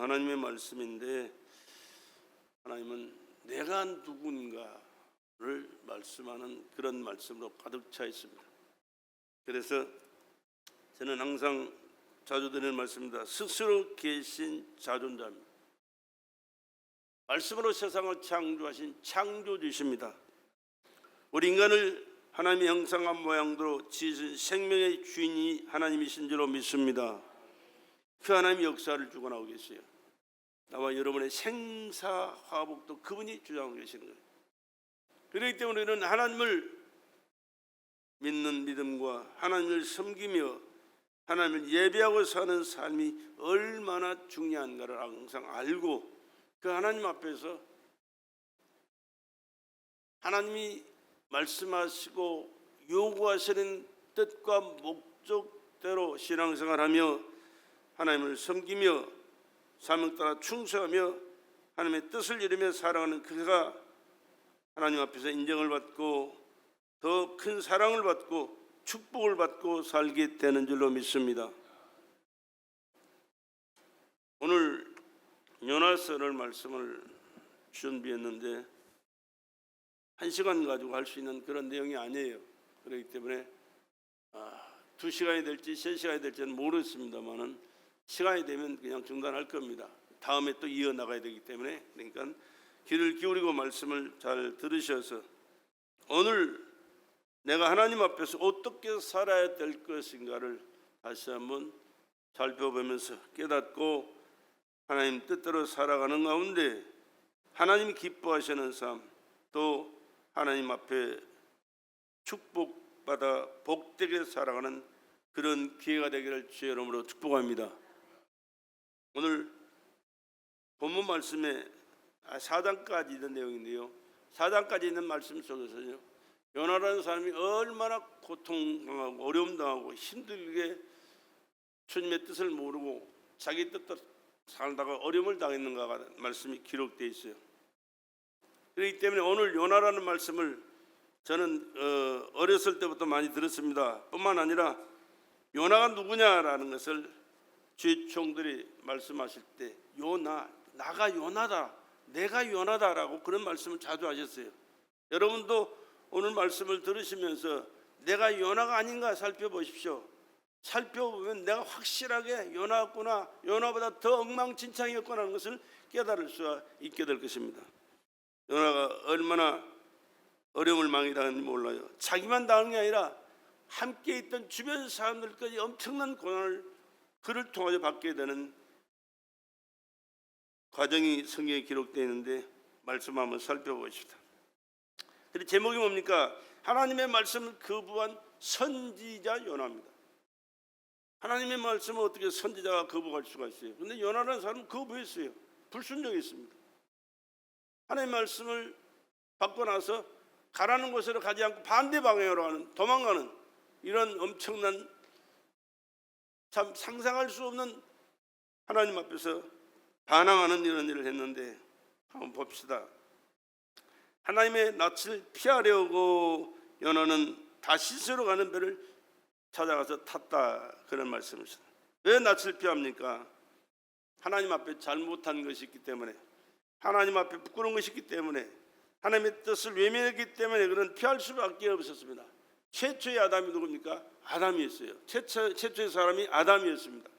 하나님의 말씀인데 하나님은 내가 누군가를 말씀하는 그런 말씀으로 가득 차 있습니다. 그래서 저는 항상 자주 드리는 말씀입니다. 스스로 계신 자존자입니다. 말씀으로 세상을 창조하신 창조주이십니다. 우리 인간을 하나님의 형상과 모양대로 지으신 생명의 주인이 하나님이신 줄로 믿습니다. 그 하나님의 역사를 주관하고 계세요. 나와 여러분의 생사화복도 그분이 주장하고 계시는 거예요. 그렇기 때문에 우리는 하나님을 믿는 믿음과 하나님을 섬기며 하나님을 예배하고 사는 삶이 얼마나 중요한가를 항상 알고 그 하나님 앞에서 하나님이 말씀하시고 요구하시는 뜻과 목적대로 신앙생활하며 하나님을 섬기며 사명 따라 충성하며 하나님의 뜻을 이루며 살아가는 그가 하나님 앞에서 인정을 받고 더 큰 사랑을 받고 축복을 받고 살게 되는 줄로 믿습니다. 오늘 요나서를 말씀을 준비했는데 1시간 가지고 할 수 있는 그런 내용이 아니에요. 그렇기 때문에 2시간이 될지 3시간이 될지는 모르겠습니다만은 시간이 되면 그냥 중단할 겁니다. 다음에 또 이어나가야 되기 때문에 그러니까 귀를 기울이고 말씀을 잘 들으셔서 오늘 내가 하나님 앞에서 어떻게 살아야 될 것인가를 다시 한번 살펴보면서 깨닫고 하나님 뜻대로 살아가는 가운데 하나님이 기뻐하시는 삶 또 하나님 앞에 축복받아 복되게 살아가는 그런 기회가 되기를 주의 이름으로 축복합니다. 오늘 본문 말씀에 4장까지 있는 내용인데요, 4장까지 있는 말씀 속에서요 요나라는 사람이 얼마나 고통당하고 어려움 당하고 힘들게 주님의 뜻을 모르고 자기 뜻대로 살다가 어려움을 당했는가가 말씀이 기록되어 있어요. 그렇기 때문에 오늘 요나라는 말씀을 저는 어렸을 때부터 많이 들었습니다. 뿐만 아니라 요나가 누구냐라는 것을 주의 총들이 말씀하실 때 요나, 나가 요나다, 내가 요나다라고 그런 말씀을 자주 하셨어요. 여러분도 오늘 말씀을 들으시면서 내가 요나가 아닌가 살펴보십시오. 살펴보면 내가 확실하게 요나구나, 요나보다 더 엉망진창이었구나 하는 것을 깨달을 수 있게 될 것입니다. 요나가 얼마나 어려움을 많이 당했는지 몰라요. 자기만 당한 게 아니라 함께 있던 주변 사람들까지 엄청난 고난을 그를 통하여 받게 되는 과정이 성경에 기록되어 있는데 말씀 한번 살펴보십시다. 그리고 제목이 뭡니까? 하나님의 말씀을 거부한 선지자 요나입니다. 하나님의 말씀을 어떻게 선지자가 거부할 수가 있어요? 그런데 요나라는 사람은 거부했어요. 불순종했습니다. 하나님의 말씀을 받고 나서 가라는 곳으로 가지 않고 반대 방향으로 가는, 도망가는 이런 엄청난 참 상상할 수 없는 하나님 앞에서 반항하는 이런 일을 했는데 한번 봅시다. 하나님의 낯을 피하려고 요나는 다시스로 가는 배를 찾아가서 탔다, 그런 말씀이십니다. 왜 낯을 피합니까? 하나님 앞에 잘못한 것이 있기 때문에, 하나님 앞에 부끄러운 것이 있기 때문에, 하나님의 뜻을 외면했기 때문에 그는 피할 수밖에 없었습니다. 최초의 아담이 누굽니까? 아담이었어요. 최초의 사람이 아담이었습니다.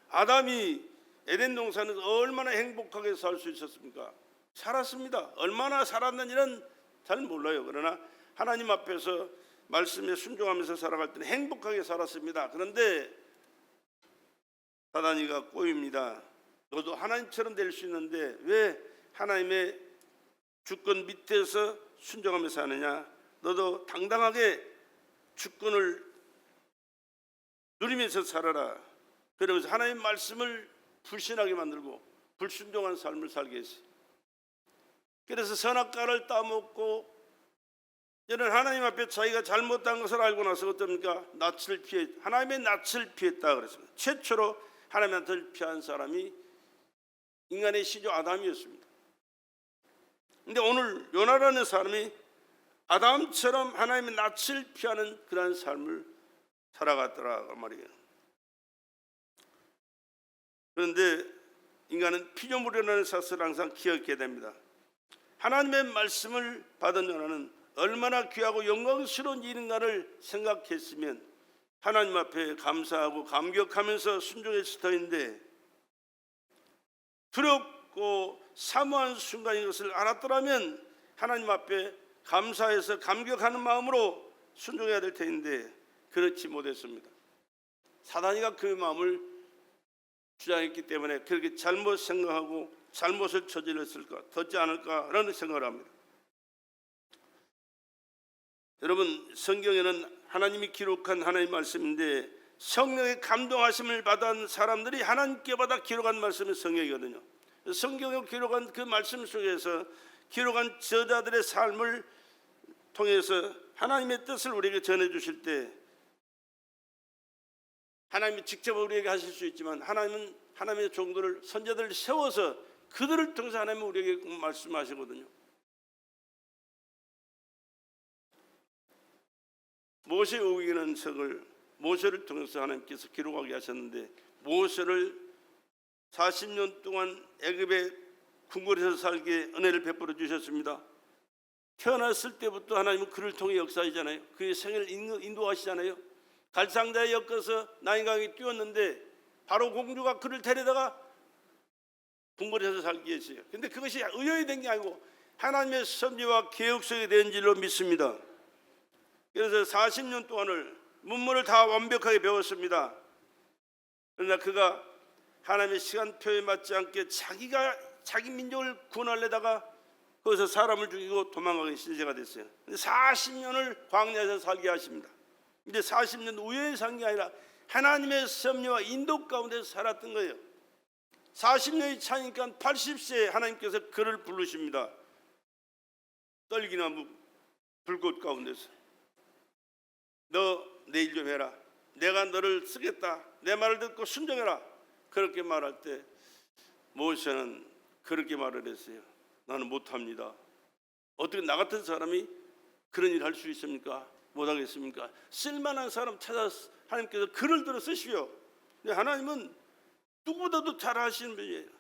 아담이 에덴 동산에서 얼마나 행복하게 살 수 있었습니까? 살았습니다. 얼마나 살았는지는 잘 몰라요. 그러나 하나님 앞에서 말씀에 순종하면서 살아갈 때는 행복하게 살았습니다. 그런데 사단이가 꼬입니다. 너도 하나님처럼 될 수 있는데 왜 하나님의 주권 밑에서 순종하며 사느냐? 너도 당당하게 주권을 누리면서 살아라. 그러면서 하나님의 말씀을 불신하게 만들고 불순종한 삶을 살게 했어요. 그래서 선악과를 따먹고 이런 하나님 앞에 자기가 잘못한 것을 알고 나서 어떻습니까? 낯을 피해, 하나님의 낯을 피했다 그랬습니다. 최초로 하나님의 낯을 피한 사람이 인간의 시조 아담이었습니다. 그런데 오늘 요나라는 사람이 아담처럼 하나님의 낯을 피하는 그러한 삶을 살아갔더라 말이에요. 그런데 인간은 피조물이라는 사실을 항상 기억해야 됩니다. 하나님의 말씀을 받은 요나는 얼마나 귀하고 영광스러운 일인가를 생각했으면 하나님 앞에 감사하고 감격하면서 순종했을 터인데, 두렵고 사모한 순간인 것을 알았더라면 하나님 앞에 감사해서 감격하는 마음으로 순종해야 될 텐데 그렇지 못했습니다. 사단이가 그 마음을 주장했기 때문에 그렇게 잘못 생각하고 잘못을 저질렀을까, 덧지 않을까라는 생각을 합니다. 여러분, 성경에는 하나님이 기록한 하나님의 말씀인데 성령의 감동하심을 받은 사람들이 하나님께 받아 기록한 말씀이 성경이거든요. 성경에 기록한 그 말씀 속에서 기록한 저자들의 삶을 통해서 하나님의 뜻을 우리에게 전해주실 때 하나님이 직접 우리에게 하실 수 있지만 하나님은 하나님의 종들을, 선자들을 세워서 그들을 통해서 하나님은 우리에게 말씀하시거든요. 모세 오기는 책을 모세를 통해서 하나님께서 기록하게 하셨는데, 모세를 40년 동안 애굽의 궁궐에서 살게 은혜를 베풀어 주셨습니다. 태어났을 때부터 하나님은 그를 통해 역사하시잖아요. 그의 생애를 인도하시잖아요. 갈상자에 엮어서 나인강에 띄웠는데 바로 공주가 그를 데려다가 궁궐에서 살게 했어요. 근데 그것이 의연히 된 게 아니고 하나님의 섭리와 계획 속에 된 줄로 믿습니다. 그래서 40년 동안을 문물을 다 완벽하게 배웠습니다. 그러나 그가 하나님의 시간표에 맞지 않게 자기 민족을 구원하려다가 거기서 사람을 죽이고 도망가게 신세가 됐어요. 40년을 광야에서 살게 하십니다. 근데 40년 우연히 산 게 아니라 하나님의 섭리와 인도 가운데서 살았던 거예요. 40년이 차니까 80세에 하나님께서 그를 부르십니다. 떨기나무 불꽃 가운데서 너 내 일 좀 해라. 내가 너를 쓰겠다. 내 말을 듣고 순종해라. 그렇게 말할 때 모세는 그렇게 말을 했어요. 나는 못합니다. 어떻게 나 같은 사람이 그런 일을 할 수 있습니까? 못하겠습니까? 쓸만한 사람 찾아서 하나님께서 그를 들어 쓰시오. 근데 하나님은 누구보다도 잘 하시는 분이에요.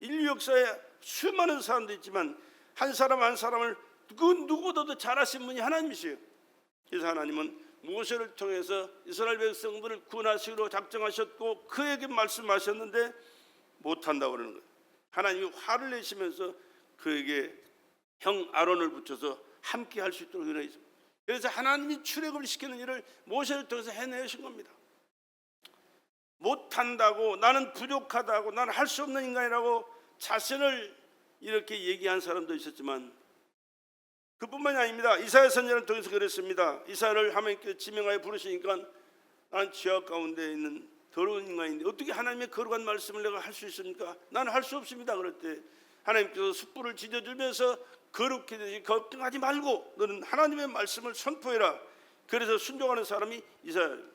인류 역사에 수많은 사람도 있지만 한 사람 한 사람을 그 누구보다도 잘 하신 분이 하나님이세요. 그래서 하나님은 모세를 통해서 이스라엘 백성들을 구원하시기로 작정하셨고 그에게 말씀하셨는데 못한다고 그러는 거예요. 하나님이 화를 내시면서 그에게 형 아론을 붙여서 함께 할 수 있도록 이루어졌습니다. 그래서 하나님이 출애굽을 시키는 일을 모세를 통해서 해내신 겁니다. 못한다고, 나는 부족하다고, 나는 할 수 없는 인간이라고 자신을 이렇게 얘기한 사람도 있었지만 그뿐만이 아닙니다. 이사야 선지자를 통해서 그랬습니다. 이사야를 하나님께서 지명하여 부르시니까 나는 죄악 가운데 있는 더러운 인간인데 어떻게 하나님의 거룩한 말씀을 내가 할 수 있습니까? 나는 할 수 없습니다. 그럴 때 하나님께서 숯불을 지져주면서 거룩히 되지 걱정하지 말고 너는 하나님의 말씀을 선포해라. 그래서 순종하는 사람이 이사야예요.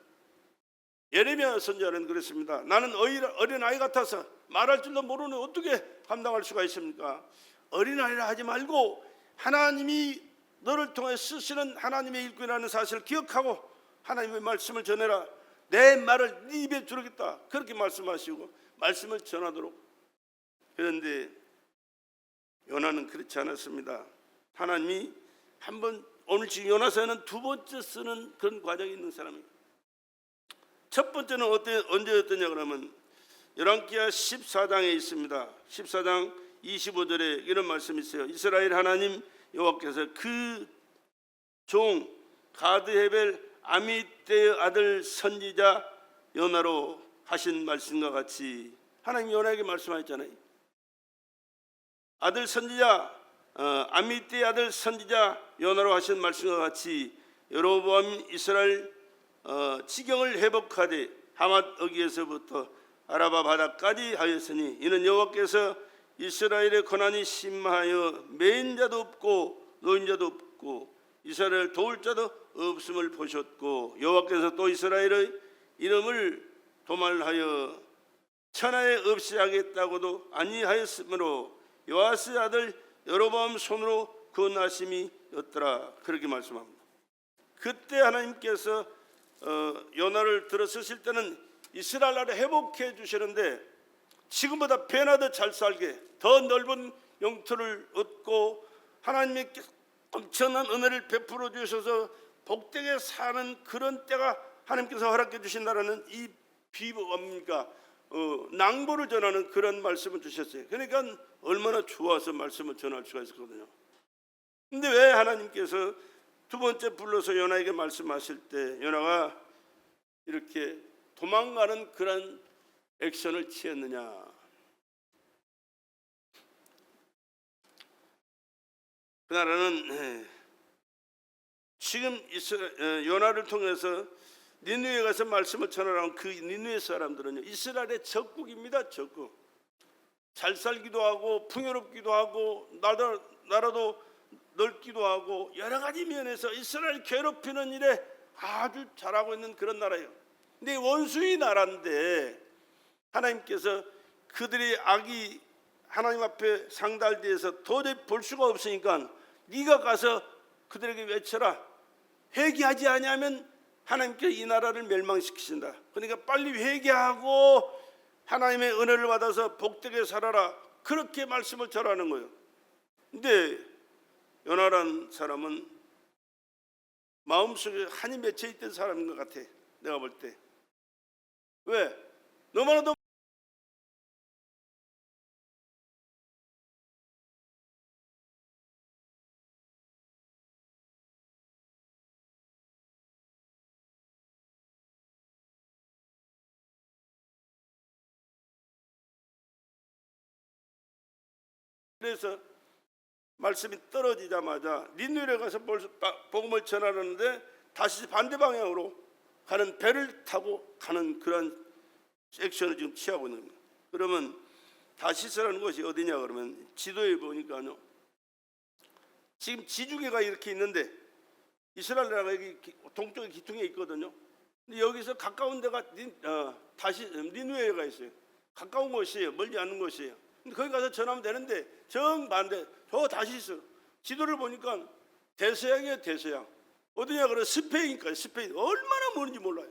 예레미야 선지자는 그랬습니다. 나는 어린아이 같아서 말할 줄도 모르는 어떻게 감당할 수가 있습니까? 어린아이라 하지 말고 하나님이 너를 통해 쓰시는 하나님의 일꾼이라는 사실을 기억하고 하나님의 말씀을 전해라. 내 말을 네 입에 두르겠다. 그렇게 말씀하시고 말씀을 전하도록. 그런데 요나는 그렇지 않았습니다. 하나님이 한번, 오늘 지금 요나서에는 두 번째 쓰는 그런 과정이 있는 사람이에요. 첫 번째는 언제였더냐 그러면 열왕기하 14장에 있습니다. 14장 25절에 이런 말씀이 있어요. 이스라엘 하나님 여호와께서 그 종 가드헤벨 아미떼의 아들 선지자 요나로 하신 말씀과 같이 하나님 요나에게 말씀하셨잖아요. 아들 선지자 아미떼의 아들 선지자 요나로 하신 말씀과 같이 여로보암 이스라엘 지경을 회복하되 하맛 어기에서부터 아라바 바다까지 하였으니 이는 여호와께서 이스라엘의 고난이 심하여 매인 자도 없고 노인자도 없고 이스라엘을 도울 자도 없음을 보셨고 여호와께서 또 이스라엘의 이름을 도말하여 천하에 없이 하겠다고도 아니하였으므로 요아스 아들 여로보암 손으로 그 나심이었더라. 그렇게 말씀합니다. 그때 하나님께서 요나를 들어 쓰실 때는 이스라엘 나라를 회복해 주시는데 지금보다 배나 더 잘 살게, 더 넓은 영토를 얻고 하나님의 엄청난 은혜를 베풀어 주셔서 복되게 사는 그런 때가 하나님께서 허락해 주신다라는 이 비법입니까? 낭보를 전하는 그런 말씀을 주셨어요. 그러니까 얼마나 좋아서 말씀을 전할 수가 있었거든요. 근데 왜 하나님께서 두 번째 불러서 요나에게 말씀하실 때 요나가 이렇게 도망가는 그런 액션을 취했느냐? 그 나라는 지금 요나를 통해서 니느웨에 가서 말씀을 전하라는 그 니느웨 사람들은요, 이스라엘의 적국입니다. 적국. 잘 살기도 하고 풍요롭기도 하고 나라도 넓기도 하고 여러 가지 면에서 이스라엘 괴롭히는 일에 아주 잘하고 있는 그런 나라예요. 근데 원수의 나라인데 하나님께서 그들의 악이 하나님 앞에 상달돼서 도저히 볼 수가 없으니까 네가 가서 그들에게 외쳐라. 회개하지 아니하면 하나님께서 이 나라를 멸망시키신다. 그러니까 빨리 회개하고 하나님의 은혜를 받아서 복되게 살아라. 그렇게 말씀을 전하는 거예요. 근데 요나라는 사람은 마음속에 한이 맺혀 있던 사람인 것 같아. 내가 볼 때. 왜? 너무나도 그래서 말씀이 떨어지자마자 니느웨에 가서 복음을 전하는데 다시 반대 방향으로 가는 배를 타고 가는 그런 액션을 지금 취하고 있는 겁니다. 그러면 다시스라는 곳이 어디냐 그러면 지도에 보니까요, 지금 지중해가 이렇게 있는데 이스라엘 나라가 여기 동쪽에 기퉁에 있거든요. 근데 여기서 가까운 데가 니느웨가 있어요. 가까운 곳이에요. 멀지 않는 곳이에요. 근데 거기 가서 전하면 되는데 정반대 저 다시스 지도를 보니까 대서양이에요. 대서양. 어디냐 그래? 스페인이니까. 스페인. 얼마나 먼지 몰라요.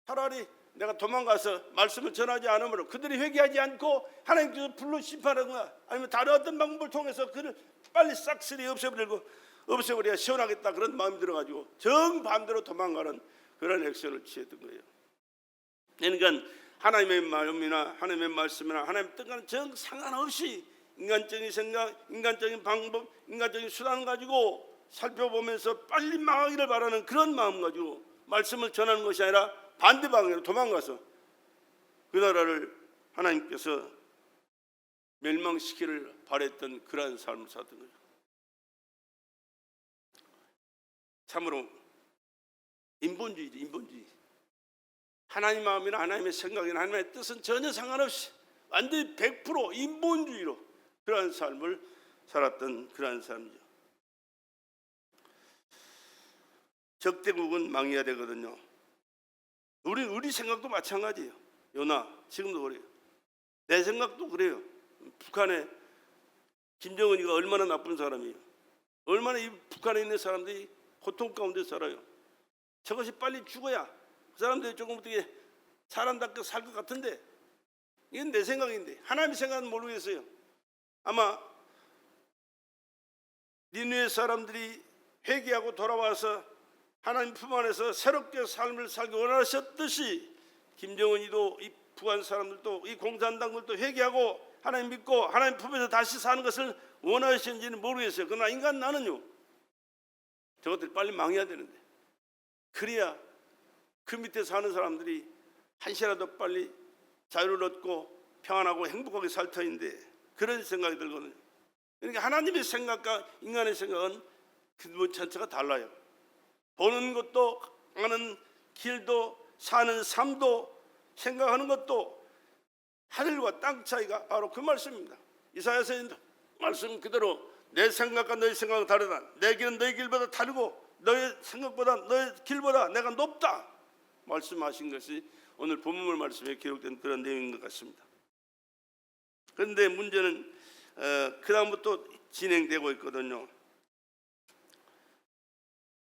차라리 내가 도망가서 말씀을 전하지 않으므로 그들이 회개하지 않고 하나님께서 불로 심판하거나 아니면 다른 어떤 방법을 통해서 그를 빨리 싹쓸이 없애버려야 시원하겠다 그런 마음이 들어가지고 정반대로 도망가는 그런 액션을 취했던 거예요. 그러니까 하나님의 마음이나 하나님의 말씀이나 하나님의 뜻과는 정 상관없이 인간적인 생각, 인간적인 방법, 인간적인 수단을 가지고 살펴보면서 빨리 망하기를 바라는 그런 마음 가지고 말씀을 전하는 것이 아니라 반대 방향으로 도망가서 그 나라를 하나님께서 멸망시키기를 바랬던 그러한 삶을 살았던 거죠. 참으로 인본주의죠. 인본주의. 하나님 마음이나 하나님의 생각이나 하나님의 뜻은 전혀 상관없이 완전히 100% 인본주의로 그러한 삶을 살았던 그러한 삶이죠. 적대국은 망해야 되거든요. 우리 생각도 마찬가지예요. 요나 지금도 그래요. 내 생각도 그래요. 북한에 김정은이가 얼마나 나쁜 사람이에요. 얼마나 이 북한에 있는 사람들이 고통 가운데 살아요. 저것이 빨리 죽어야 그 사람들이 조금 어떻게 사람답게 살 것 같은데 이건 내 생각인데 하나님의 생각은 모르겠어요. 아마 니느웨 사람들이 회개하고 돌아와서 하나님 품 안에서 새롭게 삶을 살기 원하셨듯이 김정은이도 이 북한 사람들도 이 공산당들도 회개하고 하나님 믿고 하나님 품에서 다시 사는 것을 원하시는지는 모르겠어요. 그러나 인간 나는요, 저것들이 빨리 망해야 되는데 그래야 그 밑에 사는 사람들이 한시라도 빨리 자유를 얻고 평안하고 행복하게 살 터인데 그런 생각이 들거든요. 그러니까 하나님의 생각과 인간의 생각은 그 전체가 달라요. 보는 것도, 가는 길도, 사는 삶도, 생각하는 것도 하늘과 땅 차이가 바로 그 말씀입니다. 이사야서의 말씀 그대로 내 생각과 너의 생각은 다르다. 내 길은 너의 길보다 다르고 너의 생각보다 너의 길보다 내가 높다 말씀하신 것이 오늘 본문 말씀에 기록된 그런 내용인 것 같습니다. 그런데 문제는 그 다음부터 진행되고 있거든요.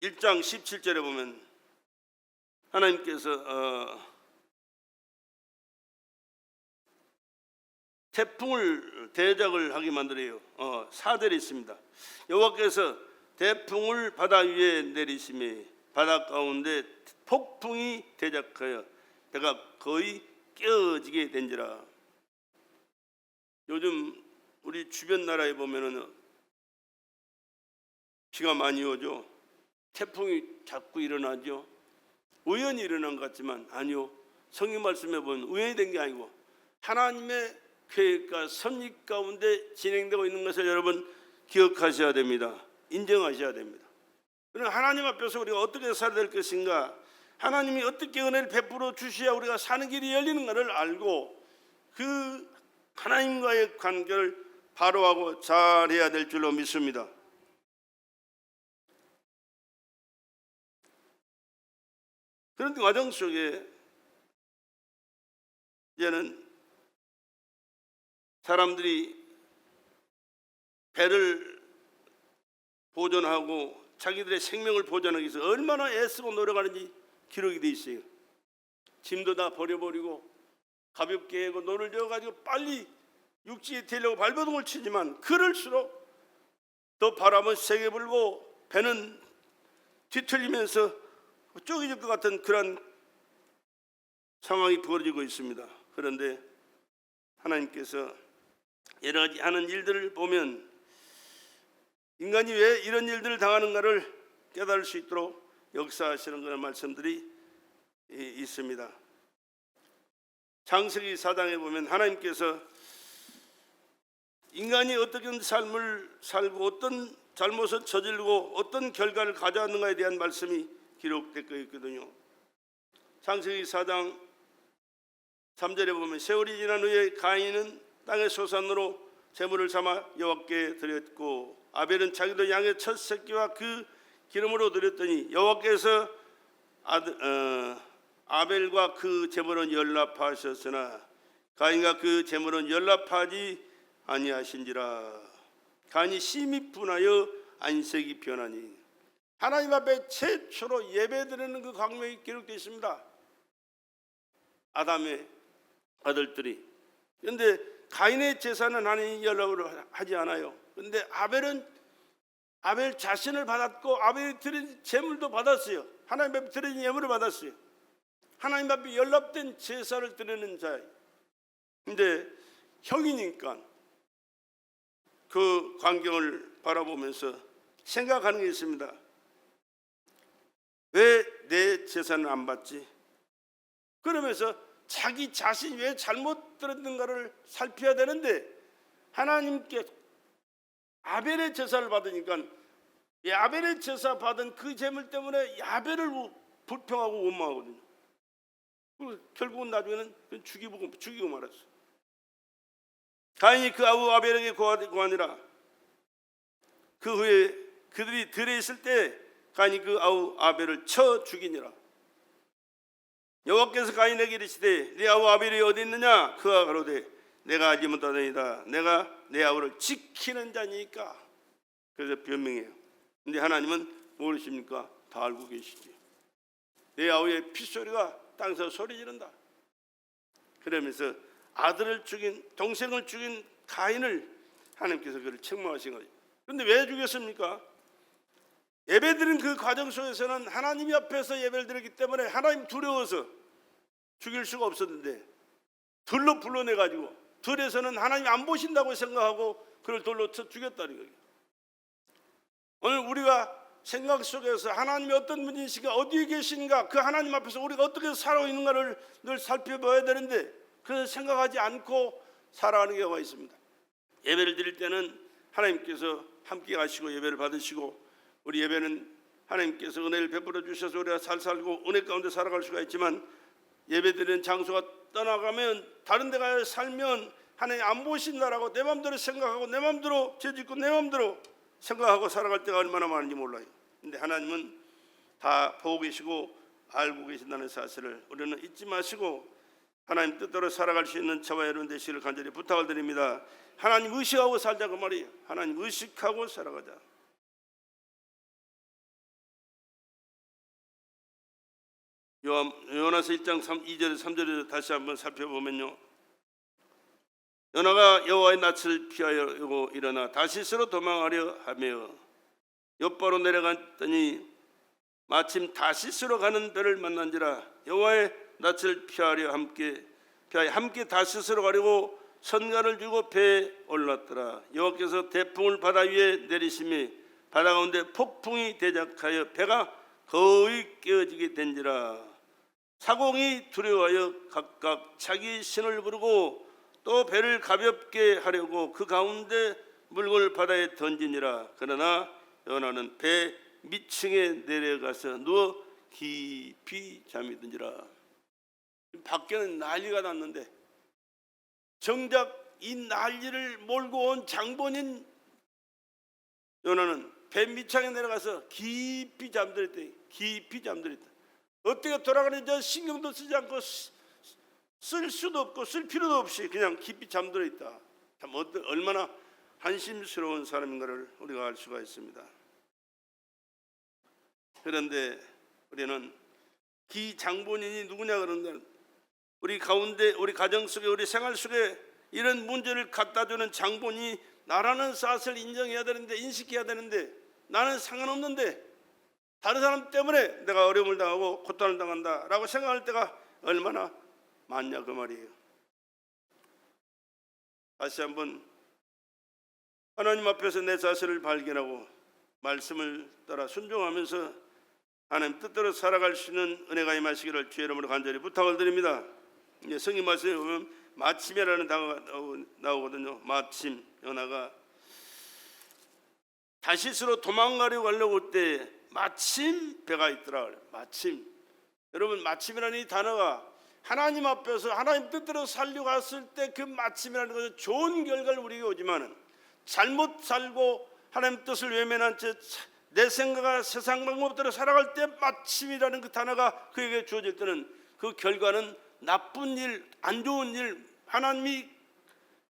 1장 17절에 보면 하나님께서 태풍을 대적을 하게 만들어요. 4절에 있습니다. 여호와께서 태풍을 바다 위에 내리시매 바다 가운데 폭풍이 대적하여 배가 거의 깨어지게 된지라. 요즘 우리 주변 나라에 보면은 비가 많이 오죠. 태풍이 자꾸 일어나죠. 우연히 일어난 것 같지만 아니요. 성경 말씀에 보면 우연히 된 게 아니고 하나님의 계획과 섭리 가운데 진행되고 있는 것을 여러분 기억하셔야 됩니다. 인정하셔야 됩니다. 그럼 하나님 앞에서 우리가 어떻게 살아야 될 것인가, 하나님이 어떻게 은혜를 베풀어 주셔야 우리가 사는 길이 열리는가를 알고 그 하나님과의 관계를 바로하고 잘해야 될 줄로 믿습니다. 그런 과정 속에 이제는 사람들이 배를 보존하고 자기들의 생명을 보존하기 위해서 얼마나 애쓰고 노력하는지 기록이 돼 있어요. 짐도 다 버려버리고 가볍게 하고 노를 저어가지고 빨리 육지에 대려고 발버둥을 치지만 그럴수록 더 바람은 세게 불고 배는 뒤틀리면서 쪼개질 것 같은 그런 상황이 벌어지고 있습니다. 그런데 하나님께서 여러 가지 하는 일들을 보면 인간이 왜 이런 일들을 당하는가를 깨달을 수 있도록 역사하시는 그런 말씀들이 있습니다. 창세기 4장에 보면 하나님께서 인간이 어떻게 삶을 살고 어떤 잘못을 저지르고 어떤 결과를 가져왔는가에 대한 말씀이 기록되어 있거든요. 창세기 4장 3절에 보면 세월이 지난 후에 가인은 땅의 소산으로 제물을 삼아 여호와께 드렸고 아벨은 자기도 양의 첫 새끼와 그 기름으로 드렸더니 여호와께서 아벨과 그 제물은 연락하셨으나 가인과 그 제물은 연락하지 아니하신지라. 가인이 심히 분하여 안색이 변하니. 하나님 앞에 최초로 예배드리는 그 광명이 기록되어 있습니다. 아담의 아들들이. 그런데 가인의 제사는 하나님이 연락을 하지 않아요. 그런데 아벨 자신을 받았고 아벨이 드린 제물도 받았어요. 하나님 앞에 드린 예물을 받았어요. 하나님 앞에 연락된 제사를 드리는 자예요. 그런데 형이니까 그 광경을 바라보면서 생각하는 게 있습니다. 왜 내 제사는 안 받지? 그러면서 자기 자신이 왜 잘못 들었는가를 살펴야 되는데 하나님께 아벨의 제사를 받으니까 이 아벨의 제사 받은 그 제물 때문에 아벨을 불평하고 원망하거든요. 결국은 나중에는 죽이고 말았어요. 가인이 그 아우 아벨에게 고하니라. 그 후에 그들이 들에 있을 때 가인이 그 아우 아벨을 쳐 죽이니라. 여호와께서 가인에게 이르시되 네 아우 아벨이 어디 있느냐? 그가 가로되 내가 알지 못하더이다. 내가 내 아우를 지키는 자니까. 그래서 변명해요. 근데 하나님은 모르십니까? 다 알고 계시지. 내 아우의 핏소리가 땅에서 소리 지른다. 그러면서 아들을 죽인 동생을 죽인 가인을 하나님께서 그를 책망하신 거죠. 그런데 왜 죽였습니까? 예배드린 그 과정 속에서는 하나님 앞에서 예배를 드렸기 때문에 하나님 두려워서 죽일 수가 없었는데 돌로 불러내가지고 들에서는 하나님 안 보신다고 생각하고 그를 돌로 쳐 죽였다는 거예요. 오늘 우리가 생각 속에서 하나님이 어떤 분이신가, 어디에 계신가, 그 하나님 앞에서 우리가 어떻게 살아가고 있는가를 늘 살펴봐야 되는데 그래서 생각하지 않고 살아가는 경우가 있습니다. 예배를 드릴 때는 하나님께서 함께 하시고 예배를 받으시고 우리 예배는 하나님께서 은혜를 베풀어 주셔서 우리가 잘 살고 은혜 가운데 살아갈 수가 있지만 예배드리는 장소가 떠나가면 다른 데 가서 살면 하나님 안 보신다라고 내 마음대로 생각하고 내 마음대로 죄짓고 내 마음대로 생각하고 살아갈 때가 얼마나 많은지 몰라요. 근데 하나님은 다 보고 계시고 알고 계신다는 사실을 우리는 잊지 마시고 하나님 뜻대로 살아갈 수 있는 저와 여러분 되시기를 간절히 부탁을 드립니다. 하나님 의식하고 살자 그 말이에요. 하나님 의식하고 살아가자. 요한서 1장 2절에서 3절에서 다시 한번 살펴보면요, 요나가 여호와의 낯을 피하여 일어나 다시스로 도망하려 하며 욥바로 내려갔더니 마침 다시스로 가는 배를 만난지라. 여호와의 낯을 피하여 함께 다시스로 가려고 선가를 주고 배에 올랐더라. 여호와께서 태풍을 바다 위에 내리심에 바다 가운데 폭풍이 대작하여 배가 거의 깨어지게 된지라. 사공이 두려워하여 각각 자기 신을 부르고 또 배를 가볍게 하려고 그 가운데 물건을 바다에 던지니라. 그러나 요나는 배 밑층에 내려가서 누워 깊이 잠이 든지라. 밖에는 난리가 났는데 정작 이 난리를 몰고 온 장본인 요나는 배 밑층에 내려가서 깊이 잠들었다. 깊이 잠들었다. 어떻게 돌아가는지 신경도 쓰지 않고 쓸 수도 없고 쓸 필요도 없이 그냥 깊이 잠들어 있다. 참 얼마나 한심스러운 사람인가를 우리가 알 수가 있습니다. 그런데 우리는 기 장본인이 누구냐 그러는데 우리 가운데 우리 가정 속에 우리 생활 속에 이런 문제를 갖다주는 장본이 나라는 사실을 인정해야 되는데 인식해야 되는데 나는 상관없는데 다른 사람 때문에 내가 어려움을 당하고 고통을 당한다라고 생각할 때가 얼마나 많냐 그 말이에요. 다시 한번 하나님 앞에서 내 자신을 발견하고 말씀을 따라 순종하면서 하나님 뜻대로 살아갈 수 있는 은혜가 임하시기를 주의 이름으로 간절히 부탁을 드립니다. 성경 말씀에 보면 마침이라는 단어가 나오거든요. 마침. 요나가 다시스로 도망가려고 하려고 할 때 마침 배가 있더라. 마침. 여러분 마침이라는 이 단어가 하나님 앞에서 하나님 뜻대로 살려고 갔을 때 그 마침이라는 것은 좋은 결과를 우리에게 오지만은 잘못 살고 하나님 뜻을 외면한 채 내 생각과 세상 방법대로 살아갈 때 마침이라는 그 단어가 그에게 주어질 때는 그 결과는 나쁜 일, 안 좋은 일, 하나님이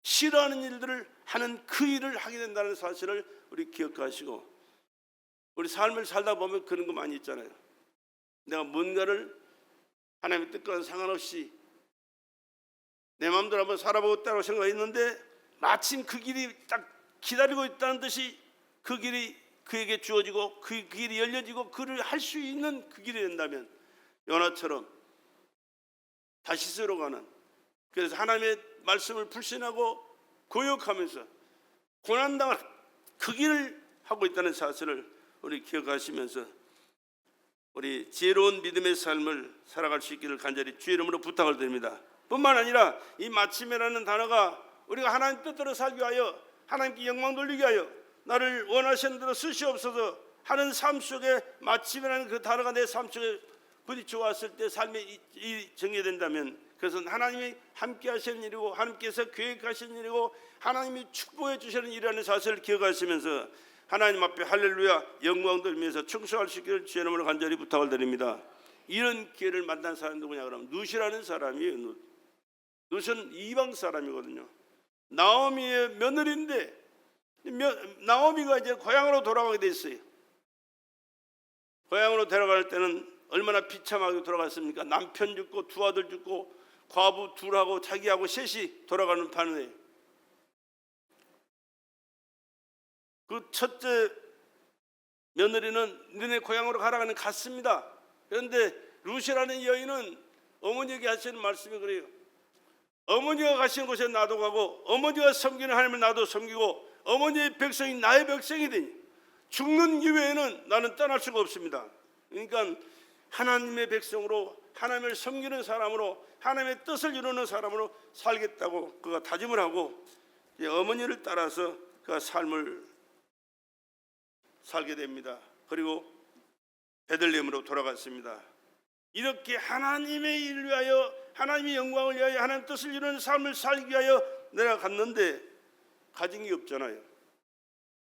싫어하는 일들을 하는 그 일을 하게 된다는 사실을 우리 기억하시고 우리 삶을 살다 보면 그런 거 많이 있잖아요. 내가 뭔가를 하나님의 뜻과는 상관없이 내 마음대로 한번 살아보겠다고 생각했는데 마침 그 길이 딱 기다리고 있다는 듯이 그 길이 그에게 주어지고 그 길이 열려지고 그를 할 수 있는 그 길이 된다면 요나처럼 다시스로 가는 그래서 하나님의 말씀을 불신하고 고역하면서 고난당할 그 길을 하고 있다는 사실을 우리 기억하시면서 우리 지혜로운 믿음의 삶을 살아갈 수 있기를 간절히 주의 이름으로 부탁을 드립니다. 뿐만 아니라 이 마침이라는 단어가 우리가 하나님 뜻대로 살기 위하여 하나님께 영광 돌리기 위하여 나를 원하시는 대로 쓰시옵소서 하는 삶 속에 마침이라는 그 단어가 내 삶 속에 부딪혀 왔을 때 삶이 정해된다면 그것은 하나님이 함께 하시는 일이고 하나님께서 계획하시는 일이고 하나님이 축복해 주시는 일이라는 사실을 기억하시면서 하나님 앞에 할렐루야 영광 돌리면서 충성할 수 있기를 주의 이름으로 간절히 부탁을 드립니다. 이런 기회를 만난 사람이 누구냐 그러면 룻이라는 사람이에요. 룻은 이방 사람이거든요. 나오미의 며느리인데 나오미가 이제 고향으로 돌아가게 됐어요. 고향으로 데려갈 때는 얼마나 비참하게 돌아갔습니까? 남편 죽고 두 아들 죽고 과부 둘하고 자기하고 셋이 돌아가는 판에 그 첫째 며느리는 너네 고향으로 가라가는 갔습니다. 그런데 룻이라는 여인은 어머니에게 하시는 말씀이 그래요. 어머니가 가신 곳에 나도 가고 어머니가 섬기는 하나님을 나도 섬기고 어머니의 백성이 나의 백성이 되니 죽는 이외에는 나는 떠날 수가 없습니다. 그러니까 하나님의 백성으로 하나님을 섬기는 사람으로 하나님의 뜻을 이루는 사람으로 살겠다고 그가 다짐을 하고 어머니를 따라서 그가 삶을 살게 됩니다. 그리고 베들레헴으로 돌아갔습니다. 이렇게 하나님의 일을 위하여 하나님의 영광을 위하여 하나님의 뜻을 이루는 삶을 살기 위하여 내려갔는데 가진 게 없잖아요.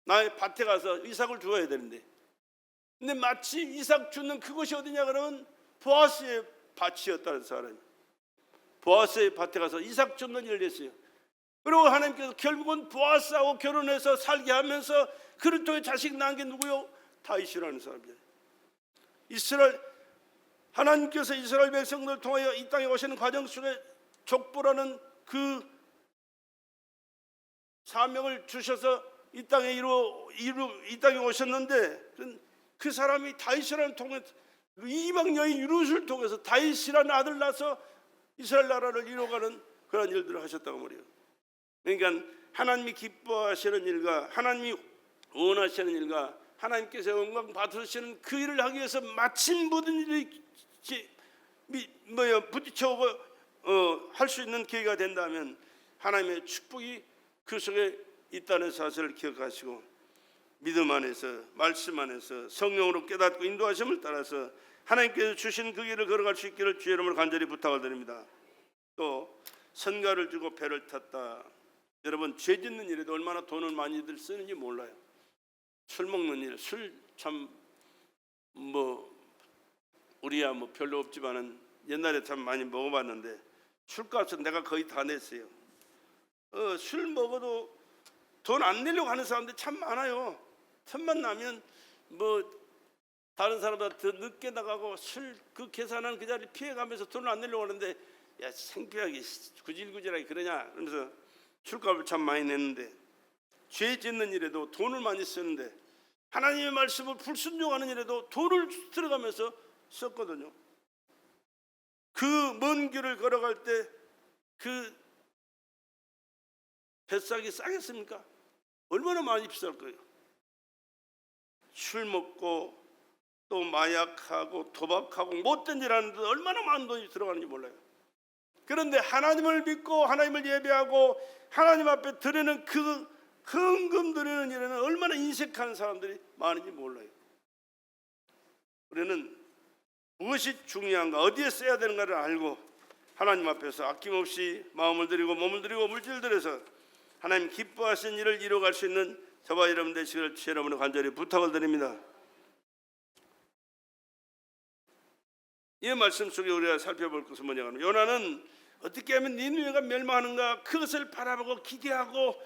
나의 밭에 가서 이삭을 주어야 되는데 근데 마치 이삭 주는 그곳이 어디냐 그러면 보아스의 밭이었다는 사람이 보아스의 밭에 가서 이삭 줍는 일을 했어요. 그리고 하나님께서 결국은 보아스하고 결혼해서 살게 하면서 그를 통해 자식 낳은 게 누구요? 다윗이라는 사람이에요. 이스라엘 하나님께서 이스라엘 백성들을 통하여 이 땅에 오시는 과정 속에 족보라는 그 사명을 주셔서 이 땅에 이 땅에 오셨는데 그 사람이 다윗이라는 통해 이방 여인 룻을 통해서 다윗이라는 아들 낳아서 이스라엘 나라를 이루어가는 그런 일들을 하셨다고 말이에요. 그러니까 하나님이 기뻐하시는 일과 하나님이 원하시는 일과 하나님께서 영광 받으시는 그 일을 하기 위해서 마침 모든 일이 부딪혀오고 할 수 있는 기회가 된다면 하나님의 축복이 그 속에 있다는 사실을 기억하시고 믿음 안에서 말씀 안에서 성령으로 깨닫고 인도하심을 따라서 하나님께서 주신 그 길을 걸어갈 수 있기를 주의 이름으로 간절히 부탁을 드립니다. 또 선가를 주고 배를 탔다. 여러분, 죄 짓는 일에도 얼마나 돈을 많이들 쓰는지 몰라요. 술 먹는 일, 술 참 우리야 별로 없지만은 옛날에 참 많이 먹어봤는데 술값은 내가 거의 다 냈어요. 술 먹어도 돈 안 내려고 하는 사람들 참 많아요. 틈만 나면 다른 사람보다 더 늦게 나가고 술 그 계산한 그 자리 피해가면서 돈을 안 내려고 하는데 야 창피하게 구질구질하게 그러냐 그러면서 술값을 참 많이 냈는데 죄 짓는 일에도 돈을 많이 쓰는데 하나님의 말씀을 불순종하는 일에도 돈을 들어가면서 썼거든요. 그 먼 길을 걸어갈 때 그 뱃삭이 싸겠습니까? 얼마나 많이 비쌀 거예요. 술 먹고 또 마약하고 도박하고 못된 일 하는데 얼마나 많은 돈이 들어가는지 몰라요. 그런데 하나님을 믿고 하나님을 예배하고 하나님 앞에 드리는 그 헌금 드리는 일에는 얼마나 인색한 사람들이 많은지 몰라요. 우리는 무엇이 중요한가, 어디에 써야 되는가를 알고 하나님 앞에서 아낌없이 마음을 드리고 몸을 드리고 물질 들여서 하나님 기뻐하신 일을 이루어갈 수 있는 저와 여러분 되시기를 주의 이름으로 간절히 부탁을 드립니다. 이 말씀 속에 우리가 살펴볼 것은 뭐냐 하면 요나는 어떻게 하면 니느웨가 멸망하는가 그것을 바라보고 기대하고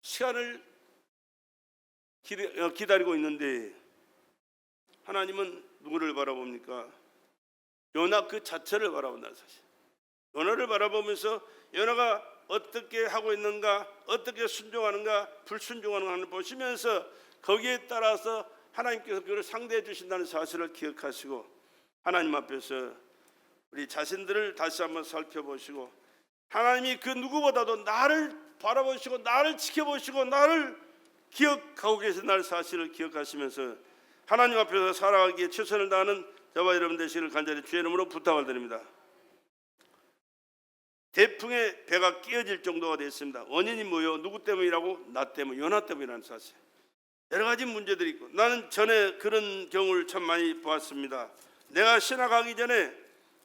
시간을 기다리고 있는데 하나님은 누구를 바라봅니까? 요나 그 자체를 바라본다는 사실. 요나를 바라보면서 요나가 어떻게 하고 있는가, 어떻게 순종하는가, 불순종하는가를 보시면서 거기에 따라서 하나님께서 그를 상대해 주신다는 사실을 기억하시고 하나님 앞에서 우리 자신들을 다시 한번 살펴보시고 하나님이 그 누구보다도 나를 바라보시고 나를 지켜보시고 나를 기억하고 계신다는 사실을 기억하시면서 하나님 앞에서 살아가기에 최선을 다하는 저와 여러분 되시기를 간절히 주의 이름으로 부탁을 드립니다. 대풍에 배가 끼어질 정도가 됐습니다. 원인이 뭐예요? 누구 때문이라고? 나 때문, 요나 때문이라는 사실. 여러 가지 문제들이 있고 나는 전에 그런 경우를 참 많이 보았습니다. 내가 신학하기 전에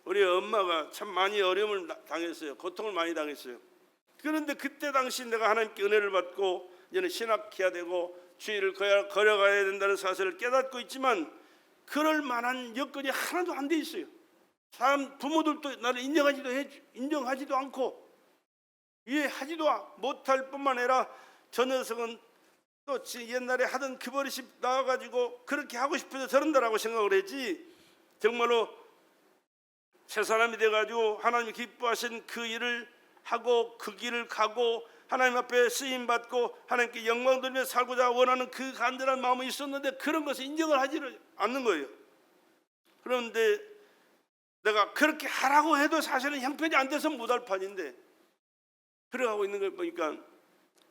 우리 엄마가 참 많이 어려움을 당했어요. 고통을 많이 당했어요. 그런데 그때 당시 내가 하나님께 은혜를 받고 이제는 신학해야 되고 주의를 걸어가야 된다는 사실을 깨닫고 있지만 그럴 만한 여건이 하나도 안 돼 있어요. 사람 부모들도 나를 인정하지도 않고 이해하지도 못할 뿐만 아니라 저 녀석은 또 옛날에 하던 그 버릇이 나와가지고 그렇게 하고 싶어서 저런다라고 생각을 했지 정말로 새 사람이 돼가지고 하나님이 기뻐하신 그 일을 하고 그 길을 가고 하나님 앞에 쓰임받고 하나님께 영광 돌리며 살고자 원하는 그 간절한 마음이 있었는데 그런 것을 인정을 하지 않는 거예요. 그런데 내가 그렇게 하라고 해도 사실은 형편이 안 돼서 못할 판인데 그래가고 있는 걸 보니까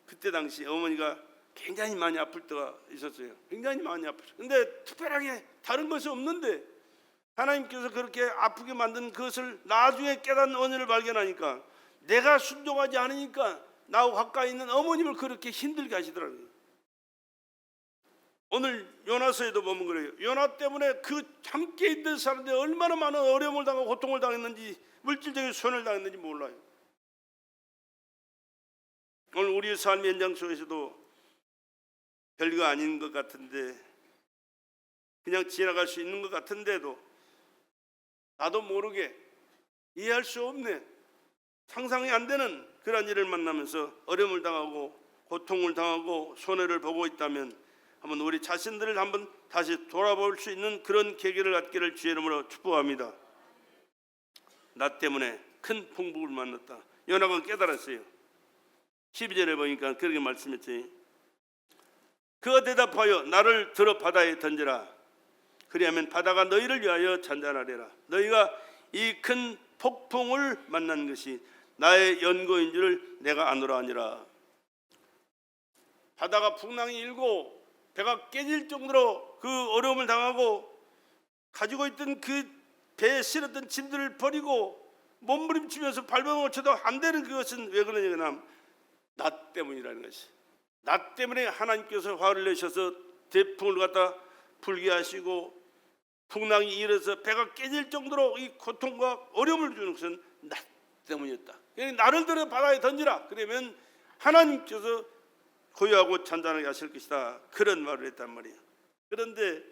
그때 당시 어머니가 굉장히 많이 아플 때가 있었어요. 굉장히 많이 아프죠. 근데 특별하게 다른 것이 없는데 하나님께서 그렇게 아프게 만든 그것을 나중에 깨닫는 은혜를 발견하니까 내가 순종하지 않으니까 나하고 가까이 있는 어머님을 그렇게 힘들게 하시더라고요. 오늘 요나서에도 보면 그래요. 요나 때문에 그 함께 있던 사람들이 얼마나 많은 어려움을 당하고 고통을 당했는지 물질적인 손해를 당했는지 몰라요. 오늘 우리의 삶의 현장 속에서도 별거 아닌 것 같은데 그냥 지나갈 수 있는 것 같은데도 나도 모르게 이해할 수 없네 상상이 안 되는 그런 일을 만나면서 어려움을 당하고 고통을 당하고 손해를 보고 있다면 한번 우리 자신들을 한번 다시 돌아볼 수 있는 그런 계기를 갖기를 주의 이름으로 축복합니다. 나 때문에 큰 풍부를 만났다. 요나가 깨달았어요. 12절에 보니까 그렇게 말씀했지. 그가 대답하여 나를 들어 바다에 던져라. 그리하면 바다가 너희를 위하여 잔잔하리라. 너희가 이 큰 폭풍을 만난 것이 나의 연고인 줄을 내가 아노라 하니라. 바다가 풍랑이 일고 배가 깨질 정도로 그 어려움을 당하고 가지고 있던 그 배에 실었던 짐들을 버리고 몸부림치면서 발버둥을 쳐도 안 되는 그것은 왜 그러냐면 나 때문이라는 것이. 나 때문에 하나님께서 화를 내셔서 대풍을 갖다 불게 하시고 풍랑이 일어서 배가 깨질 정도로 이 고통과 어려움을 주는 것은 나 때문이었다. 그러니까 나를 들어 바다에 던지라. 그러면 하나님께서 고요하고 잔잔하게 하실 것이다. 그런 말을 했단 말이에요. 그런데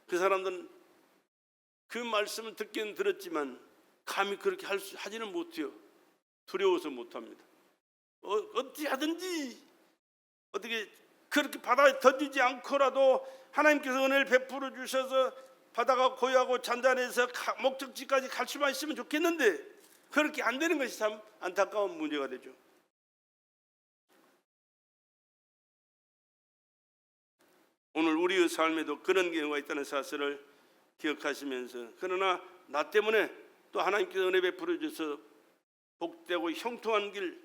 그 사람들은 그 말씀을 듣기는 들었지만 감히 그렇게 하지는 못해요. 두려워서 못합니다. 어떻게 하든지 어떻게 그렇게 바다에 던지지 않고라도 하나님께서 은혜를 베풀어 주셔서 바다가 고요하고 잔잔해서 목적지까지 갈 수만 있으면 좋겠는데 그렇게 안 되는 것이 참 안타까운 문제가 되죠. 오늘 우리의 삶에도 그런 경우가 있다는 사실을 기억하시면서, 그러나 나 때문에 또 하나님께서 은혜 베풀어 주셔서 복되고 형통한 길,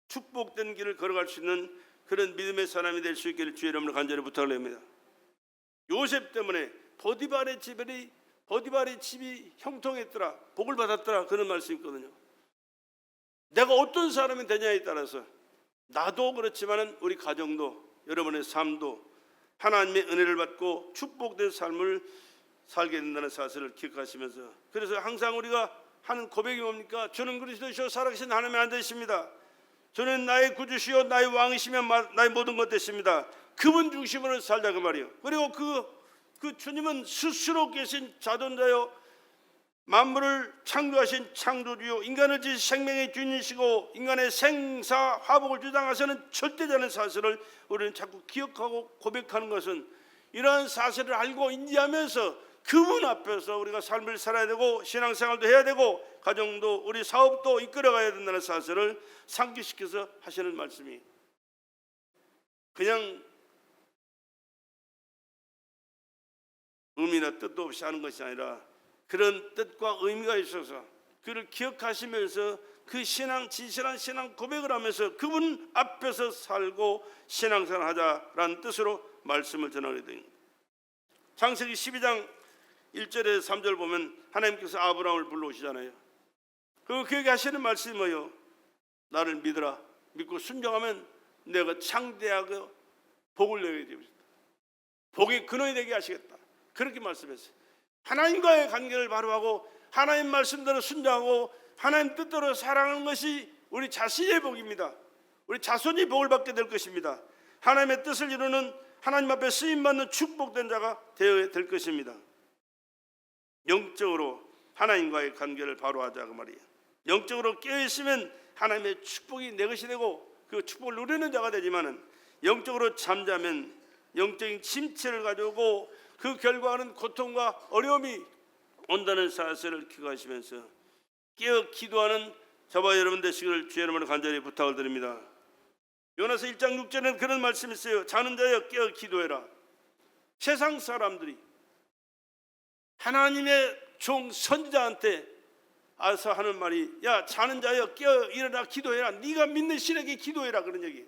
축복된 길을 걸어갈 수 있는 그런 믿음의 사람이 될 수 있기를 주의 이름으로 간절히 부탁을 합니다. 요셉 때문에 보디발의 집이 형통했더라, 복을 받았더라, 그런 말씀이 있거든요. 내가 어떤 사람이 되냐에 따라서 나도 그렇지만 우리 가정도, 여러분의 삶도 하나님의 은혜를 받고 축복된 삶을 살게 된다는 사실을 기억하시면서, 그래서 항상 우리가 하는 고백이 뭡니까? 주는 그리스도시요 살아계신 하나님의 안 되십니다. 저는 나의 구주시요 나의 왕이시며 나의 모든 것 되십니다. 그분 중심으로 살자 그 말이에요. 그리고 그 주님은 스스로 계신 자존자요 만물을 창조하신 창조주요 인간을 지으신 생명의 주인이시고 인간의 생사 화복을 주장하시는 절대자는 사실을 우리는 자꾸 기억하고 고백하는 것은, 이러한 사실을 알고 인지하면서 그분 앞에서 우리가 삶을 살아야 되고 신앙생활도 해야 되고 가정도 우리 사업도 이끌어가야 된다는 사실을 상기시켜서 하시는 말씀이, 그냥 의미나 뜻도 없이 하는 것이 아니라 그런 뜻과 의미가 있어서 그를 기억하시면서 그 진실한 신앙 고백을 하면서 그분 앞에서 살고 신앙생활 하자라는 뜻으로 말씀을 전하게 됩니다. 창세기 12장 1절에 3절 보면 하나님께서 아브라함을 불러오시잖아요. 그에게 하시는 말씀이 뭐예요? 나를 믿어라. 믿고 순종하면 내가 창대하고 복을 내게 되겠다. 복의 근원이 되게 하시겠다. 그렇게 말씀했어요. 하나님과의 관계를 바로하고 하나님 말씀대로 순종하고 하나님 뜻대로 살아가는 것이 우리 자신의 복입니다. 우리 자손이 복을 받게 될 것입니다. 하나님의 뜻을 이루는 하나님 앞에 쓰임받는 축복된 자가 되어야 될 것입니다. 영적으로 하나님과의 관계를 바로하자 그 말이에요. 영적으로 깨어있으면 하나님의 축복이 내 것이 되고 그 축복을 누리는 자가 되지만은 영적으로 잠자면 영적인 침체를 가져오고 그 결과는 고통과 어려움이 온다는 사실을 기억하시면서 깨어 기도하는 저와 여러분 되시기를 주의 이름으로 간절히 부탁을 드립니다. 요나서 1장 6절에는 그런 말씀이 있어요. 자는 자여 깨어 기도해라. 세상 사람들이 하나님의 종 선지자한테 아서 하는 말이, 야 자는 자여 깨어 일어나 기도해라. 네가 믿는 신에게 기도해라, 그런 얘기.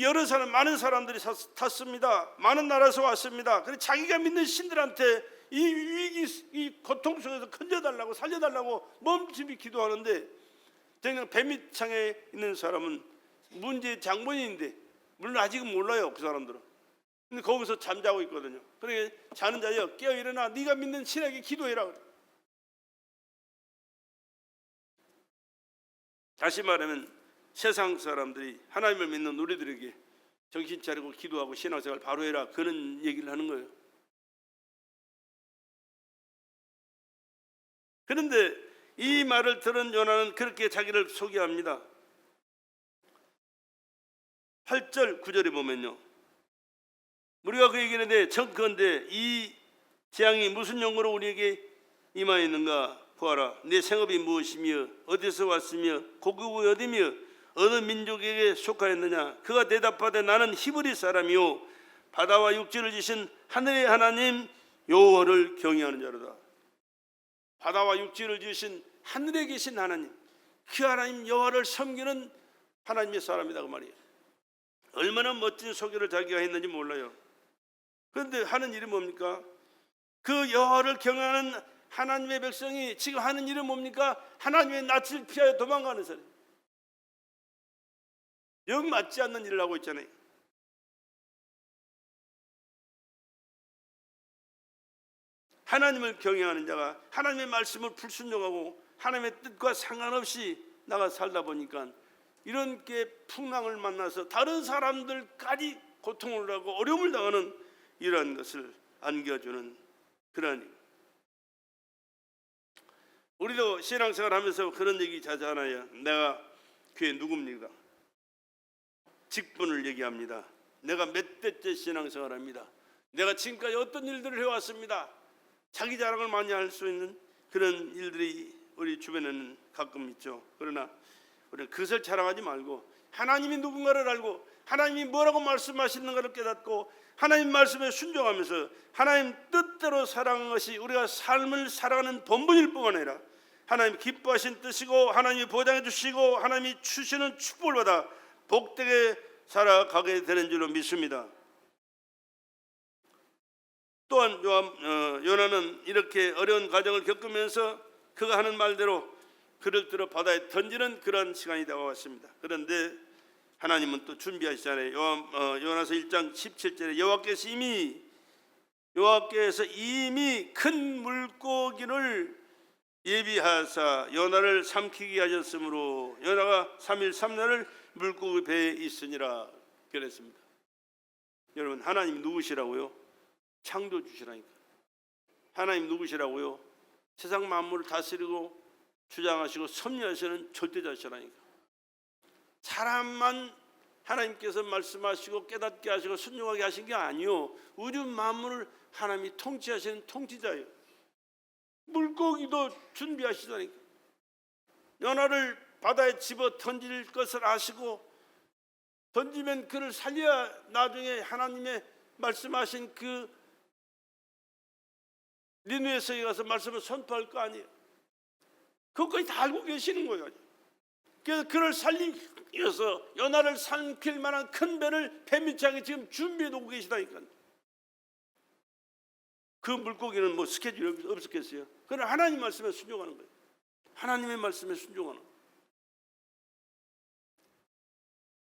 여러 사람, 많은 사람들이 탔습니다. 많은 나라에서 왔습니다. 그래서 자기가 믿는 신들한테 이 위기, 이 고통 속에서 건져달라고 살려달라고 멈춤이 기도하는데, 그냥 뱀밑창에 있는 사람은 문제의 장본인인데 물론 아직은 몰라요, 그 사람들은. 근데 거기서 잠자고 있거든요. 그러니까 자는 자여 깨어 일어나 네가 믿는 신에게 기도해라. 다시 말하면 세상 사람들이 하나님을 믿는 우리들에게 정신 차리고 기도하고 신앙생활 바로 해라, 그런 얘기를 하는 거예요. 그런데 이 말을 들은 요나는 그렇게 자기를 소개합니다. 8절 9절에 보면요, 우리가 그 얘기를 했는데 청컨대 이 재앙이 무슨 용어로 우리에게 임하였는가 보아라. 내 생업이 무엇이며 어디서 왔으며 고국이 어디며 어느 민족에게 속하였느냐? 그가 대답하되 나는 히브리 사람이요 바다와 육지를 지신 하늘의 하나님 여호와를 경외하는 자로다. 바다와 육지를 지으신 하늘에 계신 하나님, 그 하나님 여호와를 섬기는 하나님의 사람이다 그 말이에요. 얼마나 멋진 소개를 자기가 했는지 몰라요. 그런데 하는 일이 뭡니까? 그 여호와를 경외하는 하나님의 백성이 지금 하는 일은 뭡니까? 하나님의 낯을 피하여 도망가는 사람. 영 맞지 않는 일을 하고 있잖아요. 하나님을 경외하는 자가 하나님의 말씀을 불순종하고 하나님의 뜻과 상관없이 나가 살다 보니까 이런 게 풍랑을 만나서 다른 사람들까지 고통을 하고 어려움을 당하는 이러한 것을 안겨주는 그러한 일. 우리도 신앙생활 하면서 그런 얘기 자주 하나요? 내가 교회 누굽니까? 직분을 얘기합니다. 내가 몇 대째 신앙생활 합니다. 내가 지금까지 어떤 일들을 해왔습니다. 자기 자랑을 많이 할 수 있는 그런 일들이 우리 주변에는 가끔 있죠. 그러나 우리는 그것을 자랑하지 말고 하나님이 누군가를 알고 하나님이 뭐라고 말씀하시는가를 깨닫고 하나님 말씀에 순종하면서 하나님 뜻대로 살아가는 것이 우리가 삶을 살아가는 본분일 뿐만 아니라 하나님 기뻐하신 뜻이고 하나님이 보장해 주시고 하나님이 주시는 축복을 받아 복되게 살아가게 되는 줄로 믿습니다. 또한 요나는 이렇게 어려운 과정을 겪으면서 그가 하는 말대로 그를 들어 바다에 던지는 그런 시간이 다가왔습니다. 그런데 하나님은 또 준비하시잖아요. 요나서 1장 17절에 여호와께서 이미 큰 물고기를 예비하사 요나를 삼키게 하셨으므로 요나가 3일 3날을 물고기 배에 있으니라 그랬습니다. 여러분, 하나님 누구시라고요? 창조주시라니까. 하나님 누구시라고요? 세상 만물을 다스리고 주장하시고 섭리하시는 절대자시라니까. 사람만 하나님께서 말씀하시고 깨닫게 하시고 순종하게 하신 게 아니요, 우주 만물을 하나님이 통치하시는 통치자예요. 물고기도 준비하시다니까. 요나를 바다에 집어 던질 것을 아시고 던지면 그를 살려야 나중에 하나님의 말씀하신 그 니느웨성에 가서 말씀을 선포할 거 아니에요. 그것까지 다 알고 계시는 거예요. 그래서 그를 살리기 위해서 요나를 삼킬 만한 큰 배를 뱀미창에 지금 준비해 놓고 계시다니까. 그 물고기는 뭐 스케줄이 없었겠어요. 그러나 하나님 말씀에 순종하는 거예요. 하나님의 말씀에 순종하는 거예요.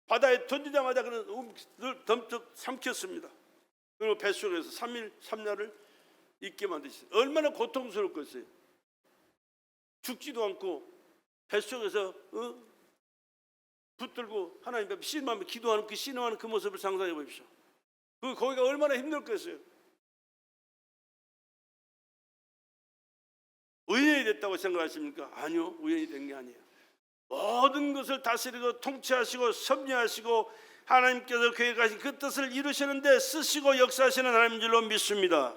바다에 던지자마자 그는 덤쩍 삼켰습니다. 그리고 뱃속에서 3일 3날을 있게 만드셨어요. 얼마나 고통스럽겠어요. 죽지도 않고 뱃속에서 붙들고 하나님 앞에 신음하며 기도하는 그 신음하는 그 모습을 상상해 보십시오. 거기가 얼마나 힘들겠어요. 우연히 됐다고 생각하십니까? 아니요, 우연히 된 게 아니에요. 모든 것을 다스리고 통치하시고 섭리하시고 하나님께서 계획하신 그 뜻을 이루시는데 쓰시고 역사하시는 하나님인 줄로 믿습니다.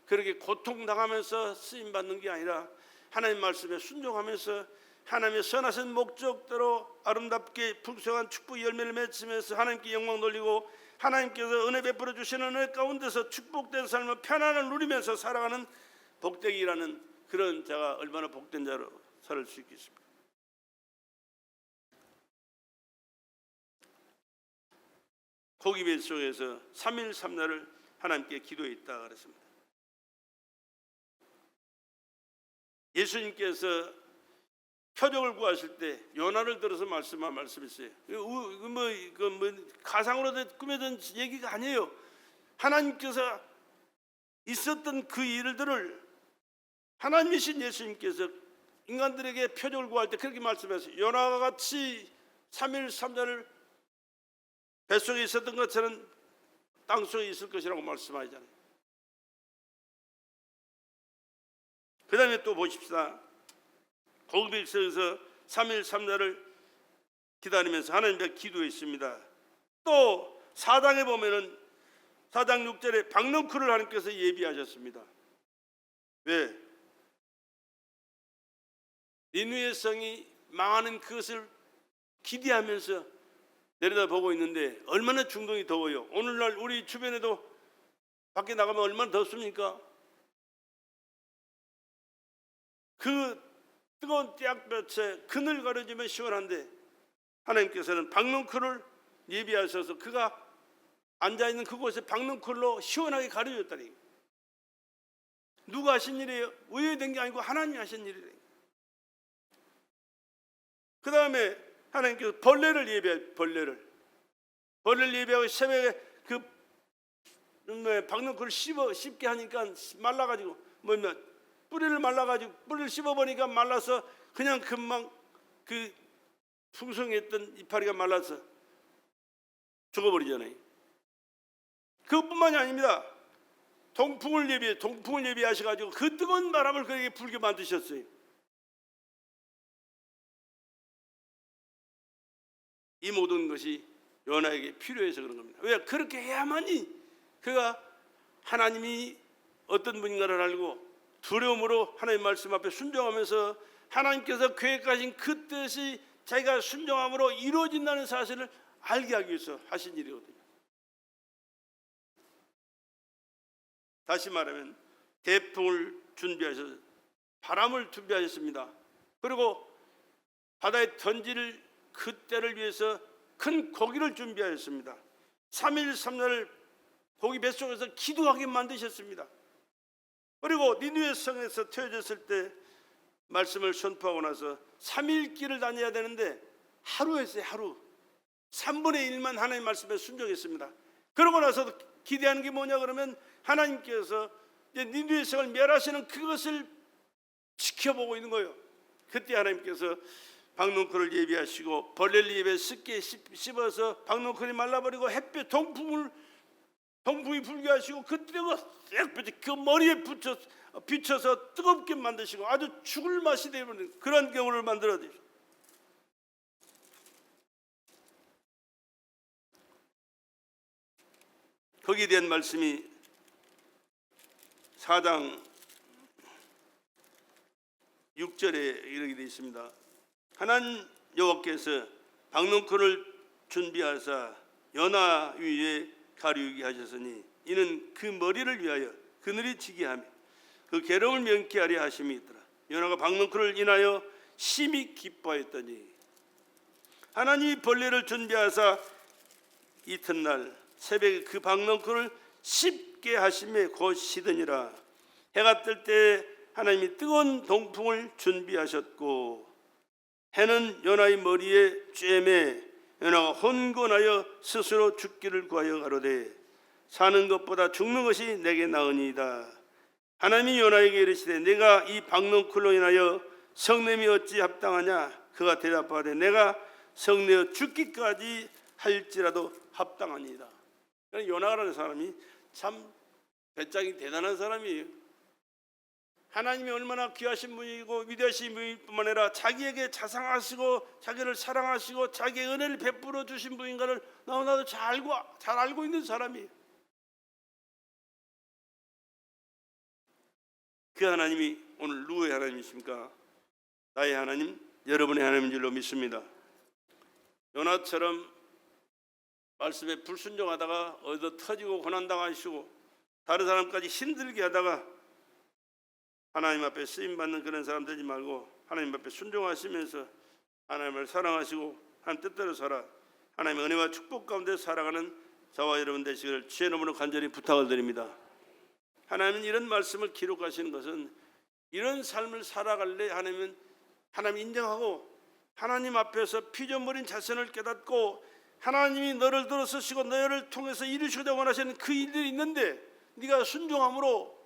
그렇게 고통당하면서 쓰임받는 게 아니라 하나님 말씀에 순종하면서 하나님의 선하신 목적대로 아름답게 풍성한 축복 열매를 맺으면서 하나님께 영광 돌리고 하나님께서 은혜 베풀어 주시는 은혜 가운데서 축복된 삶을 편안을 누리면서 살아가는 복되기라는 그런 자가 얼마나 복된 자로 살 수 있겠습니까? 고기 뱃속에서 3일 3날을 하나님께 기도했다 그랬습니다. 예수님께서 표적을 구하실 때 요나를 들어서 말씀한 말씀이었어요. 가상으로 꾸며진 얘기가 아니에요. 하나님께서 있었던 그 일들을 하나님이신 예수님께서 인간들에게 표적을 구할 때 그렇게 말씀하셨어요. 요나와 같이 3일 3날을 뱃속에 있었던 것처럼 땅속에 있을 것이라고 말씀하잖아요. 그 다음에 또 보십시다. 고기 뱃속에서 3일 3날을 기다리면서 하나님 앞에 기도했습니다. 또 4장에 보면은 4장 6절에 박넝쿨을 하나님께서 예비하셨습니다. 왜? 니느웨 성이 망하는 그것을 기대하면서 내려다보고 있는데 얼마나 중동이 더워요. 오늘날 우리 주변에도 밖에 나가면 얼마나 덥습니까? 그 뜨거운 떼약볕에 그늘 가려지면 시원한데 하나님께서는 박넝쿨을 예비하셔서 그가 앉아있는 그곳에 박넝쿨로 시원하게 가려줬다니. 누가 하신 일이에요? 우연된 게 아니고 하나님이 하신 일이래요. 그 다음에 하나님께서 벌레를 예비하고 새벽에 그 박넝쿨을 씹게 하니까 말라가지고 뿌리를 말라가지고 뿌리를 씹어보니까 말라서 그냥 금방 그 풍성했던 이파리가 말라서 죽어버리잖아요. 그것뿐만이 아닙니다. 동풍을 예비하셔가지고 그 뜨거운 바람을 그에게 불게 만드셨어요. 이 모든 것이 요나에게 필요해서 그런 겁니다. 왜? 그렇게 해야만이 그가 하나님이 어떤 분인가를 알고 두려움으로 하나님 말씀 앞에 순종하면서 하나님께서 계획하신 그 뜻이 자기가 순종함으로 이루어진다는 사실을 알게 하기 위해서 하신 일이거든요. 다시 말하면 대풍을 준비하셔서 바람을 준비하셨습니다. 그리고 바다에 던질 그 때를 위해서 큰 고기를 준비하였습니다. 3일 3날을 고기 뱃속에서 기도하게 만드셨습니다. 그리고 니느웨 성에서 태워졌을 때 말씀을 선포하고 나서 3일 길을 다녀야 되는데 하루 했어요. 하루 3분의 1만 하나님 말씀에 순종했습니다. 그러고 나서 기대하는 게 뭐냐 그러면 하나님께서 니느웨 성을 멸하시는 그것을 지켜보고 있는 거예요. 그때 하나님께서 박넝쿨을 예비하시고 벌레를 예비해 습게 씹어서 박넝쿨이 말라버리고 햇볕 동풍이 불게 하시고 그 뜨거운 햇볕이 그 머리에 비춰서 뜨겁게 만드시고 아주 죽을 맛이 되는 그런 경우를 만들어 주시고, 거기에 대한 말씀이 4장 6절에 이렇게 되어 있습니다. 하나님 여호와께서 박넝쿨을 준비하사 연화 위에 가리우게 하셨으니 이는 그 머리를 위하여 그늘이 지게 하며 그 괴로움을 면케하려 하심이 있더라. 연화가 박넝쿨을 인하여 심히 기뻐했더니 하나님이 벌레를 준비하사 이튿날 새벽에 그 박넝쿨을 씹게 하심에 곧 시드니라. 해가 뜰 때 하나님이 뜨거운 동풍을 준비하셨고 해는 연화의 머리에 쬐매 연화가 혼곤하여 스스로 죽기를 구하여 가로되 사는 것보다 죽는 것이 내게 나으니이다. 하나님이 연화에게 이르시되 내가 이 박넝쿨로 인하여 성냄이 어찌 합당하냐. 그가 대답하되 내가 성내어 죽기까지 할지라도 합당하니이다. 연화라는 사람이 참 배짱이 대단한 사람이에요. 하나님이 얼마나 귀하신 분이고 위대하신 분일 뿐만 아니라 자기에게 자상하시고 자기를 사랑하시고 자기의 은혜를 베풀어 주신 분인가를 너무나도 잘 알고 있는 사람이에요. 그 하나님이 오늘 누구의 하나님이십니까? 나의 하나님, 여러분의 하나님인 줄로 믿습니다. 요나처럼 말씀에 불순종하다가 어디서 터지고 고난당하시고 다른 사람까지 힘들게 하다가 하나님 앞에 쓰임받는 그런 사람 되지 말고 하나님 앞에 순종하시면서 하나님을 사랑하시고 하나님 뜻대로 살아 하나님의 은혜와 축복 가운데 살아가는 저와 여러분 되시기를 주의 이름으로 간절히 부탁을 드립니다. 하나님은 이런 말씀을 기록하시는 것은 이런 삶을 살아갈래 하나님은 하나님 인정하고 하나님 앞에서 피조물인 자신을 깨닫고 하나님이 너를 들어서시고 너를 통해서 이루시고자 원하시는 그 일들이 있는데 네가 순종함으로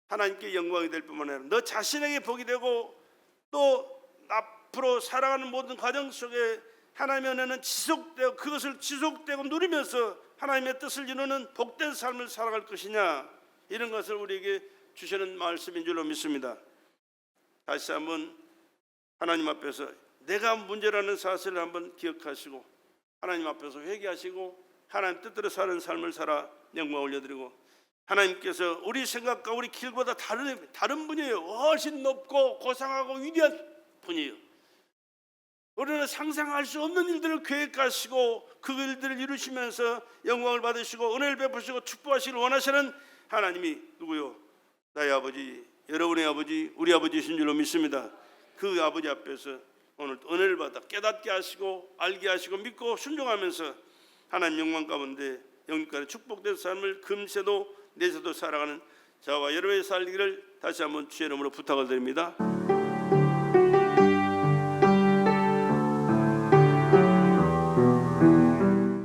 하나님께 영광이 될 뿐만 아니라 너 자신에게 복이 되고 또 앞으로 살아가는 모든 과정 속에 하나님의 은혜는 지속되고 그것을 지속되고 누리면서 하나님의 뜻을 이루는 복된 삶을 살아갈 것이냐, 이런 것을 우리에게 주시는 말씀인 줄로 믿습니다. 다시 한번 하나님 앞에서 내가 문제라는 사실을 한번 기억하시고 하나님 앞에서 회개하시고 하나님 뜻대로 사는 삶을 살아 영광 올려드리고, 하나님께서 우리 생각과 우리 길보다 다른 분이에요. 훨씬 높고 고상하고 위대한 분이에요. 우리는 상상할 수 없는 일들을 계획하시고 그 일들을 이루시면서 영광을 받으시고 은혜를 베푸시고 축복하시기를 원하시는 하나님이 누구요? 나의 아버지, 여러분의 아버지, 우리 아버지이신 줄로 믿습니다. 그 아버지 앞에서 오늘 은혜를 받아 깨닫게 하시고 알게 하시고 믿고 순종하면서 하나님 영광 가운데 영육간의 축복된 삶을 금세도 내세도 살아가는 저와 여러분의 살기를 다시 한번 주의 이름으로 부탁을 드립니다.